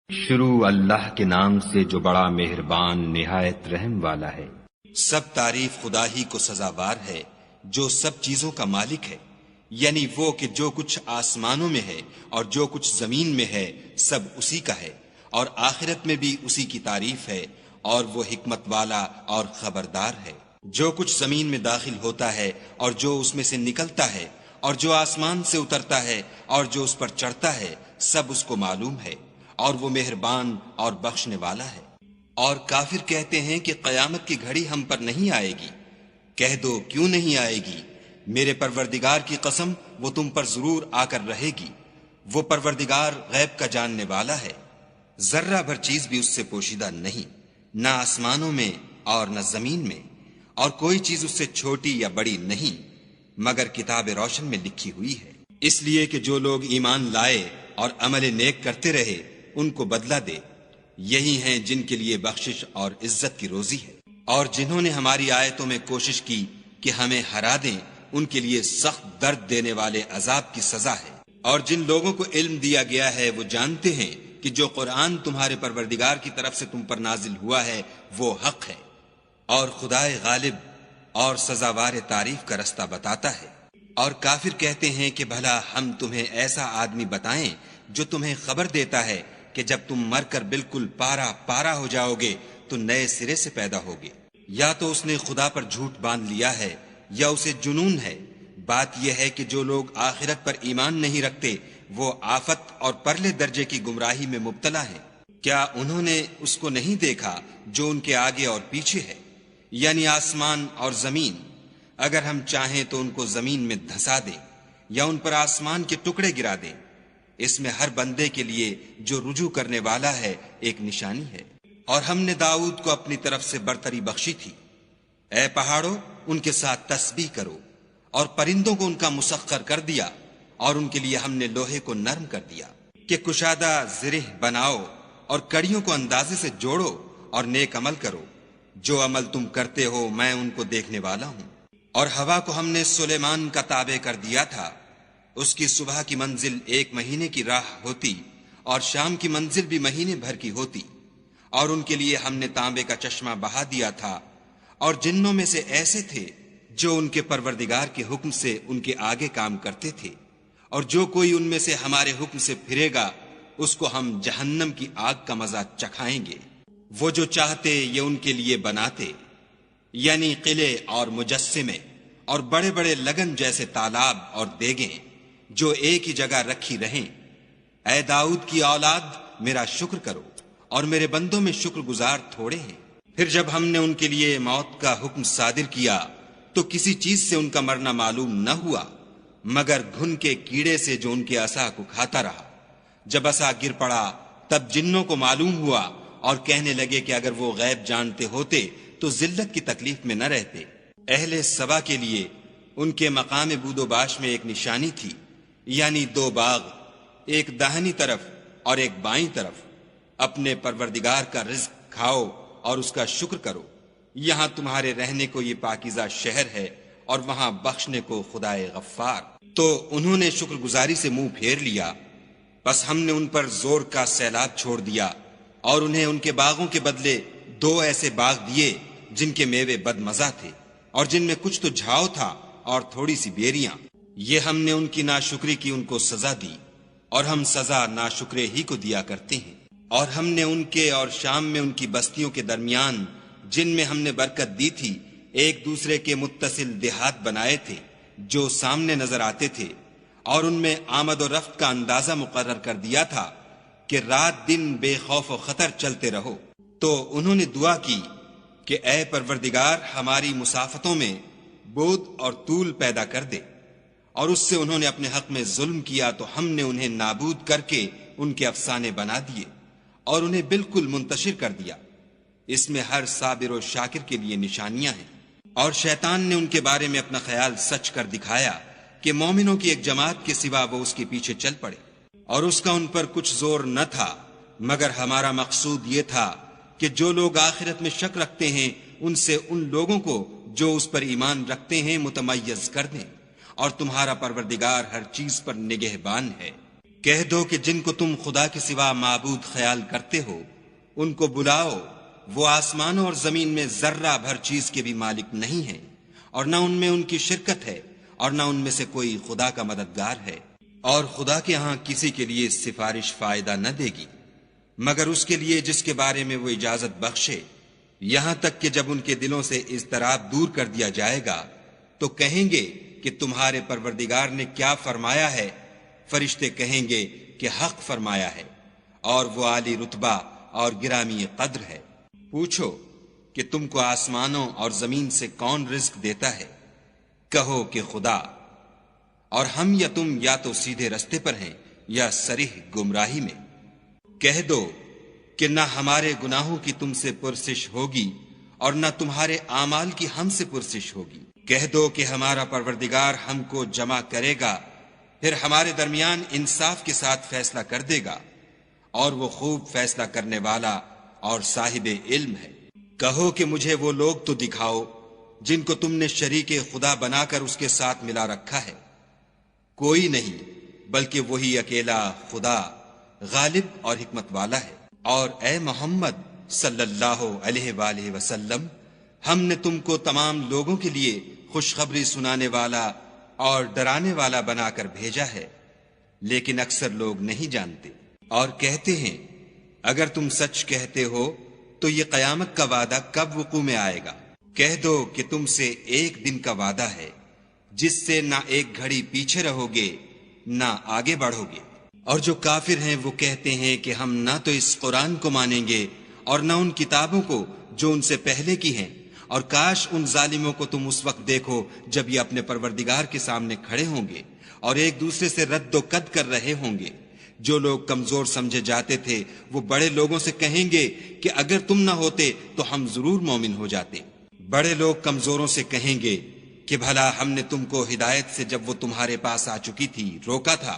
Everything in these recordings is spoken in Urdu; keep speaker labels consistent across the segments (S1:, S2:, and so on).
S1: شروع اللہ کے نام سے جو بڑا مہربان نہایت رحم والا ہے۔
S2: سب تعریف خدا ہی کو سزاوار ہے جو سب چیزوں کا مالک ہے، یعنی وہ کہ جو کچھ آسمانوں میں ہے اور جو کچھ زمین میں ہے سب اسی کا ہے، اور آخرت میں بھی اسی کی تعریف ہے، اور وہ حکمت والا اور خبردار ہے۔ جو کچھ زمین میں داخل ہوتا ہے اور جو اس میں سے نکلتا ہے اور جو آسمان سے اترتا ہے اور جو اس پر چڑھتا ہے سب اس کو معلوم ہے، اور وہ مہربان اور بخشنے والا ہے۔ اور کافر کہتے ہیں کہ قیامت کی گھڑی ہم پر نہیں آئے گی۔ کہہ دو کیوں نہیں آئے گی؟ میرے پروردگار کی قسم وہ تم پر ضرور آ کر رہے گی۔ وہ پروردگار غیب کا جاننے والا ہے، ذرہ بھر چیز بھی اس سے پوشیدہ نہیں، نہ آسمانوں میں اور نہ زمین میں، اور کوئی چیز اس سے چھوٹی یا بڑی نہیں مگر کتاب روشن میں لکھی ہوئی ہے۔ اس لیے کہ جو لوگ ایمان لائے اور عمل نیک کرتے رہے ان کو بدلہ دے، یہی ہیں جن کے لیے بخشش اور عزت کی روزی ہے۔ اور جنہوں نے ہماری آیتوں میں کوشش کی کہ ہمیں ہرا دیں ان کے لیے سخت درد دینے والے عذاب کی سزا ہے۔ اور جن لوگوں کو علم دیا گیا ہے وہ جانتے ہیں کہ جو قرآن تمہارے پروردگار کی طرف سے تم پر نازل ہوا ہے وہ حق ہے، اور خدائے غالب اور سزاوار تعریف کا رستہ بتاتا ہے۔ اور کافر کہتے ہیں کہ بھلا ہم تمہیں ایسا آدمی بتائیں جو تمہیں خبر دیتا ہے کہ جب تم مر کر بالکل پارا پارا ہو جاؤ گے تو نئے سرے سے پیدا ہوگے۔ یا تو اس نے خدا پر جھوٹ باندھ لیا ہے یا اسے جنون ہے۔ بات یہ ہے کہ جو لوگ آخرت پر ایمان نہیں رکھتے وہ آفت اور پرلے درجے کی گمراہی میں مبتلا ہیں۔ کیا انہوں نے اس کو نہیں دیکھا جو ان کے آگے اور پیچھے ہے، یعنی آسمان اور زمین؟ اگر ہم چاہیں تو ان کو زمین میں دھسا دیں یا ان پر آسمان کے ٹکڑے گرا دیں۔ اس میں ہر بندے کے لیے جو رجوع کرنے والا ہے ایک نشانی ہے۔ اور ہم نے داؤد کو اپنی طرف سے برتری بخشی تھی۔ اے پہاڑوں ان کے ساتھ تسبیح کرو، اور پرندوں کو ان کا مسخر کر دیا، اور ان کے لیے ہم نے لوہے کو نرم کر دیا کہ کشادہ زرہ بناؤ، اور کڑیوں کو اندازے سے جوڑو اور نیک عمل کرو۔ جو عمل تم کرتے ہو میں ان کو دیکھنے والا ہوں۔ اور ہوا کو ہم نے سلیمان کا تابع کر دیا تھا، اس کی صبح کی منزل 1 مہینے کی راہ ہوتی اور شام کی منزل بھی مہینے بھر کی ہوتی۔ اور ان کے لیے ہم نے تانبے کا چشمہ بہا دیا تھا، اور جنوں میں سے ایسے تھے جو ان کے پروردگار کے حکم سے ان کے آگے کام کرتے تھے، اور جو کوئی ان میں سے ہمارے حکم سے پھرے گا اس کو ہم جہنم کی آگ کا مزہ چکھائیں گے۔ وہ جو چاہتے یہ ان کے لیے بناتے، یعنی قلعے اور مجسمے اور بڑے بڑے لگن جیسے تالاب اور دیگیں جو ایک ہی جگہ رکھی رہیں۔ اے داؤد کی اولاد میرا شکر کرو، اور میرے بندوں میں شکر گزار تھوڑے ہیں۔ پھر جب ہم نے ان کے لیے موت کا حکم صادر کیا تو کسی چیز سے ان کا مرنا معلوم نہ ہوا مگر گھن کے کیڑے سے جو ان کے عصا کو کھاتا رہا۔ جب عصا گر پڑا تب جنوں کو معلوم ہوا اور کہنے لگے کہ اگر وہ غیب جانتے ہوتے تو ذلت کی تکلیف میں نہ رہتے۔ اہل سبا کے لیے ان کے مقام بود و باش میں ایک نشانی تھی، یعنی 2 باغ، ایک داہنی طرف اور ایک بائیں طرف۔ اپنے پروردگار کا رزق کھاؤ اور اس کا شکر کرو۔ یہاں تمہارے رہنے کو یہ پاکیزہ شہر ہے، اور وہاں بخشنے کو خدائے غفار۔ تو انہوں نے شکر گزاری سے منہ پھیر لیا، بس ہم نے ان پر زور کا سیلاب چھوڑ دیا، اور انہیں ان کے باغوں کے بدلے 2 ایسے باغ دیے جن کے میوے بد مزہ تھے، اور جن میں کچھ تو جھاؤ تھا اور تھوڑی سی بیریاں۔ یہ ہم نے ان کی ناشکری کی ان کو سزا دی، اور ہم سزا ناشکرے ہی کو دیا کرتے ہیں۔ اور ہم نے ان کے اور شام میں ان کی بستیوں کے درمیان جن میں ہم نے برکت دی تھی ایک دوسرے کے متصل دیہات بنائے تھے جو سامنے نظر آتے تھے، اور ان میں آمد و رفت کا اندازہ مقرر کر دیا تھا کہ رات دن بے خوف و خطر چلتے رہو۔ تو انہوں نے دعا کی کہ اے پروردگار ہماری مسافتوں میں بود اور طول پیدا کر دے، اور اس سے انہوں نے اپنے حق میں ظلم کیا تو ہم نے انہیں نابود کر کے ان کے افسانے بنا دیے اور انہیں بالکل منتشر کر دیا۔ اس میں ہر صابر و شاکر کے لیے نشانیاں ہیں۔ اور شیطان نے ان کے بارے میں اپنا خیال سچ کر دکھایا کہ مومنوں کی ایک جماعت کے سوا وہ اس کے پیچھے چل پڑے، اور اس کا ان پر کچھ زور نہ تھا مگر ہمارا مقصود یہ تھا کہ جو لوگ آخرت میں شک رکھتے ہیں ان سے ان لوگوں کو جو اس پر ایمان رکھتے ہیں متمیز کر دیں، اور تمہارا پروردگار ہر چیز پر نگہبان ہے۔ کہہ دو کہ جن کو تم خدا کے سوا معبود خیال کرتے ہو ان کو بلاؤ، وہ آسمانوں اور زمین میں ذرہ بھر چیز کے بھی مالک نہیں ہیں، اور نہ ان میں ان کی شرکت ہے، اور نہ ان میں سے کوئی خدا کا مددگار ہے، اور خدا کے ہاں کسی کے لیے سفارش فائدہ نہ دے گی مگر اس کے لیے جس کے بارے میں وہ اجازت بخشے، یہاں تک کہ جب ان کے دلوں سے اضطراب دور کر دیا جائے گا تو کہیں گے کہ تمہارے پروردگار نے کیا فرمایا ہے؟ فرشتے کہیں گے کہ حق فرمایا ہے، اور وہ عالی رتبہ اور گرامی قدر ہے۔ پوچھو کہ تم کو آسمانوں اور زمین سے کون رزق دیتا ہے؟ کہو کہ خدا، اور ہم یا تم یا تو سیدھے رستے پر ہیں یا صریح گمراہی میں۔ کہہ دو کہ نہ ہمارے گناہوں کی تم سے پرسش ہوگی اور نہ تمہارے اعمال کی ہم سے پرسش ہوگی۔ کہہ دو کہ ہمارا پروردگار ہم کو جمع کرے گا، پھر ہمارے درمیان انصاف کے ساتھ فیصلہ کر دے گا، اور وہ خوب فیصلہ کرنے والا اور صاحب علم ہے۔ کہو کہ مجھے وہ لوگ تو دکھاؤ جن کو تم نے شریک خدا بنا کر اس کے ساتھ ملا رکھا ہے۔ کوئی نہیں بلکہ وہی اکیلا خدا غالب اور حکمت والا ہے۔ اور اے محمد صلی اللہ علیہ وآلہ وسلم، ہم نے تم کو تمام لوگوں کے لیے خوشخبری سنانے والا اور ڈرانے والا بنا کر بھیجا ہے، لیکن اکثر لوگ نہیں جانتے۔ اور کہتے ہیں اگر تم سچ کہتے ہو تو یہ قیامت کا وعدہ کب وقوع میں آئے گا؟ کہہ دو کہ تم سے ایک دن کا وعدہ ہے جس سے نہ ایک گھڑی پیچھے رہو گے نہ آگے بڑھو گے۔ اور جو کافر ہیں وہ کہتے ہیں کہ ہم نہ تو اس قرآن کو مانیں گے اور نہ ان کتابوں کو جو ان سے پہلے کی ہیں، اور کاش ان ظالموں کو تم اس وقت دیکھو جب یہ اپنے پروردگار کے سامنے کھڑے ہوں گے اور ایک دوسرے سے رد و قد کر رہے ہوں گے۔ جو لوگ کمزور سمجھے جاتے تھے وہ بڑے لوگوں سے کہیں گے کہ اگر تم نہ ہوتے تو ہم ضرور مومن ہو جاتے۔ بڑے لوگ کمزوروں سے کہیں گے کہ بھلا ہم نے تم کو ہدایت سے جب وہ تمہارے پاس آ چکی تھی روکا تھا؟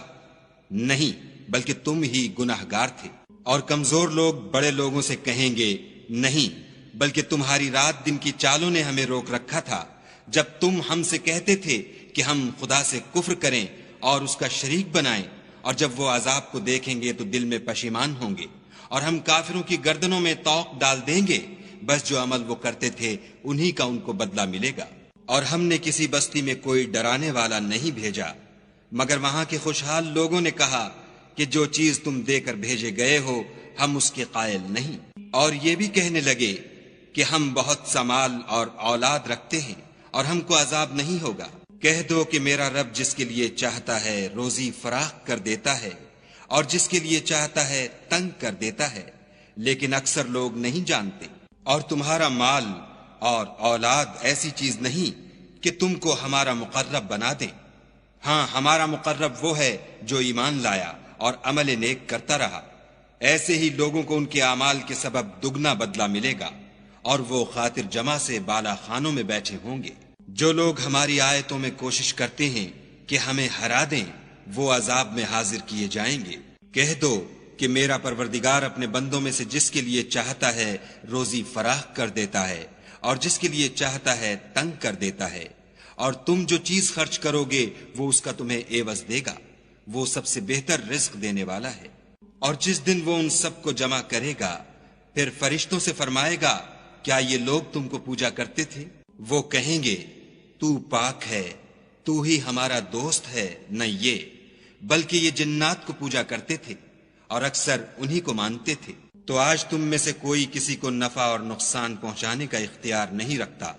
S2: نہیں، بلکہ تم ہی گناہگار تھے۔ اور کمزور لوگ بڑے لوگوں سے کہیں گے نہیں، بلکہ تمہاری رات دن کی چالوں نے ہمیں روک رکھا تھا جب تم ہم سے کہتے تھے کہ ہم خدا سے کفر کریں اور اس کا شریک بنائیں، اور جب وہ عذاب کو دیکھیں گے تو دل میں پشیمان ہوں گے، اور ہم کافروں کی گردنوں میں طوق ڈال دیں گے، بس جو عمل وہ کرتے تھے انہی کا ان کو بدلہ ملے گا۔ اور ہم نے کسی بستی میں کوئی ڈرانے والا نہیں بھیجا مگر وہاں کے خوشحال لوگوں نے کہا کہ جو چیز تم دے کر بھیجے گئے ہو ہم اس کے قائل نہیں، اور یہ بھی کہنے لگے کہ ہم بہت سا مال اور اولاد رکھتے ہیں اور ہم کو عذاب نہیں ہوگا۔ کہہ دو کہ میرا رب جس کے لیے چاہتا ہے روزی فراخ کر دیتا ہے اور جس کے لیے چاہتا ہے تنگ کر دیتا ہے، لیکن اکثر لوگ نہیں جانتے۔ اور تمہارا مال اور اولاد ایسی چیز نہیں کہ تم کو ہمارا مقرب بنا دیں، ہاں ہمارا مقرب وہ ہے جو ایمان لایا اور عمل نیک کرتا رہا، ایسے ہی لوگوں کو ان کے اعمال کے سبب دگنا بدلہ ملے گا، اور وہ خاطر جمع سے بالا خانوں میں بیٹھے ہوں گے۔ جو لوگ ہماری آیتوں میں کوشش کرتے ہیں کہ ہمیں ہرا دیں وہ عذاب میں حاضر کیے جائیں گے۔ کہہ دو کہ میرا پروردگار اپنے بندوں میں سے جس کے لیے چاہتا ہے روزی فراخ کر دیتا ہے اور جس کے لیے چاہتا ہے تنگ کر دیتا ہے، اور تم جو چیز خرچ کرو گے وہ اس کا تمہیں عوض دے گا، وہ سب سے بہتر رزق دینے والا ہے۔ اور جس دن وہ ان سب کو جمع کرے گا پھر فرشتوں سے فرمائے گا کیا یہ لوگ تم کو پوجا کرتے تھے؟ وہ کہیں گے تو پاک ہے، تو ہی ہمارا دوست ہے، نہ یہ بلکہ یہ جنات کو پوجا کرتے تھے اور اکثر انہی کو مانتے تھے۔ تو آج تم میں سے کوئی کسی کو نفع اور نقصان پہنچانے کا اختیار نہیں رکھتا،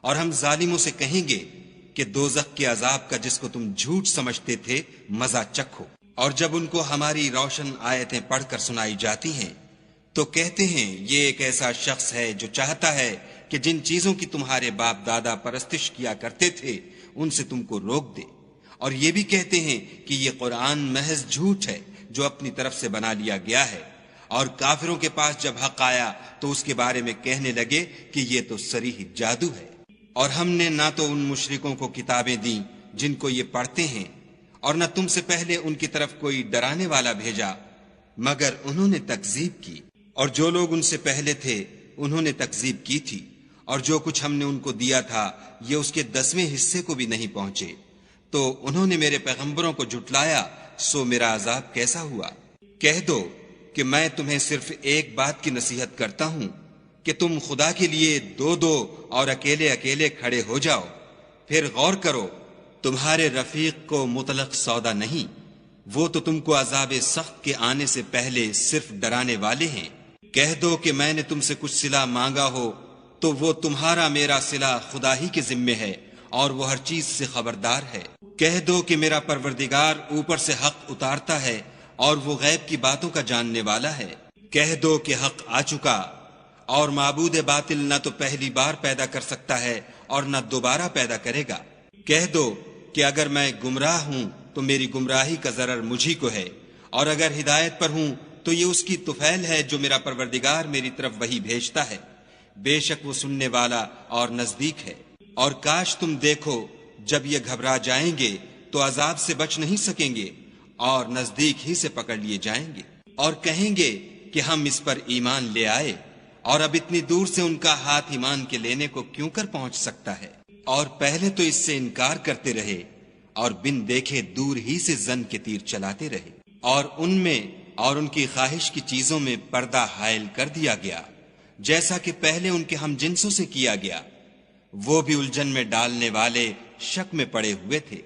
S2: اور ہم ظالموں سے کہیں گے کہ دوزخ کے عذاب کا جس کو تم جھوٹ سمجھتے تھے مزہ چکھو۔ اور جب ان کو ہماری روشن آیتیں پڑھ کر سنائی جاتی ہیں تو کہتے ہیں یہ ایک ایسا شخص ہے جو چاہتا ہے کہ جن چیزوں کی تمہارے باپ دادا پرستش کیا کرتے تھے ان سے تم کو روک دے، اور یہ بھی کہتے ہیں کہ یہ قرآن محض جھوٹ ہے جو اپنی طرف سے بنا لیا گیا ہے، اور کافروں کے پاس جب حق آیا تو اس کے بارے میں کہنے لگے کہ یہ تو صریح جادو ہے۔ اور ہم نے نہ تو ان مشرکوں کو کتابیں دیں جن کو یہ پڑھتے ہیں، اور نہ تم سے پہلے ان کی طرف کوئی ڈرانے والا بھیجا مگر انہوں نے تکذیب کی، اور جو لوگ ان سے پہلے تھے انہوں نے تکذیب کی تھی، اور جو کچھ ہم نے ان کو دیا تھا یہ اس کے 10ویں حصے کو بھی نہیں پہنچے، تو انہوں نے میرے پیغمبروں کو جھٹلایا سو میرا عذاب کیسا ہوا۔ کہہ دو کہ میں تمہیں صرف ایک بات کی نصیحت کرتا ہوں کہ تم خدا کے لیے دو دو اور اکیلے اکیلے کھڑے ہو جاؤ، پھر غور کرو، تمہارے رفیق کو مطلق سودا نہیں، وہ تو تم کو عذاب سخت کے آنے سے پہلے صرف ڈرانے والے ہیں۔ کہہ دو کہ میں نے تم سے کچھ صلہ مانگا ہو تو وہ تمہارا میرا صلہ خدا ہی کے ذمے ہے، اور وہ ہر چیز سے خبردار ہے۔ کہہ دو کہ میرا پروردگار اوپر سے حق اتارتا ہے اور وہ غیب کی باتوں کا جاننے والا ہے۔ کہہ دو کہ حق آ چکا اور معبود باطل نہ تو پہلی بار پیدا کر سکتا ہے اور نہ دوبارہ پیدا کرے گا۔ کہہ دو کہ اگر میں گمراہ ہوں تو میری گمراہی کا ضرر مجھی کو ہے، اور اگر ہدایت پر ہوں تو یہ اس کی طفیل ہے جو میرا پروردگار میری طرف وحی بھیجتا ہے، بے شک وہ سننے والا اور نزدیک ہے۔ اور کاش تم دیکھو جب یہ گھبرا جائیں گے تو عذاب سے بچ نہیں سکیں گے اور نزدیک ہی سے پکڑ لیے جائیں گے، اور کہیں گے کہ ہم اس پر ایمان لے آئے، اور اب اتنی دور سے ان کا ہاتھ ایمان کے لینے کو کیوں کر پہنچ سکتا ہے؟ اور پہلے تو اس سے انکار کرتے رہے اور بن دیکھے دور ہی سے زن کے تیر چلاتے رہے، اور ان میں اور ان کی خواہش کی چیزوں میں پردہ حائل کر دیا گیا، جیسا کہ پہلے ان کے ہم جنسوں سے کیا گیا، وہ بھی الجھن میں ڈالنے والے شک میں پڑے ہوئے تھے۔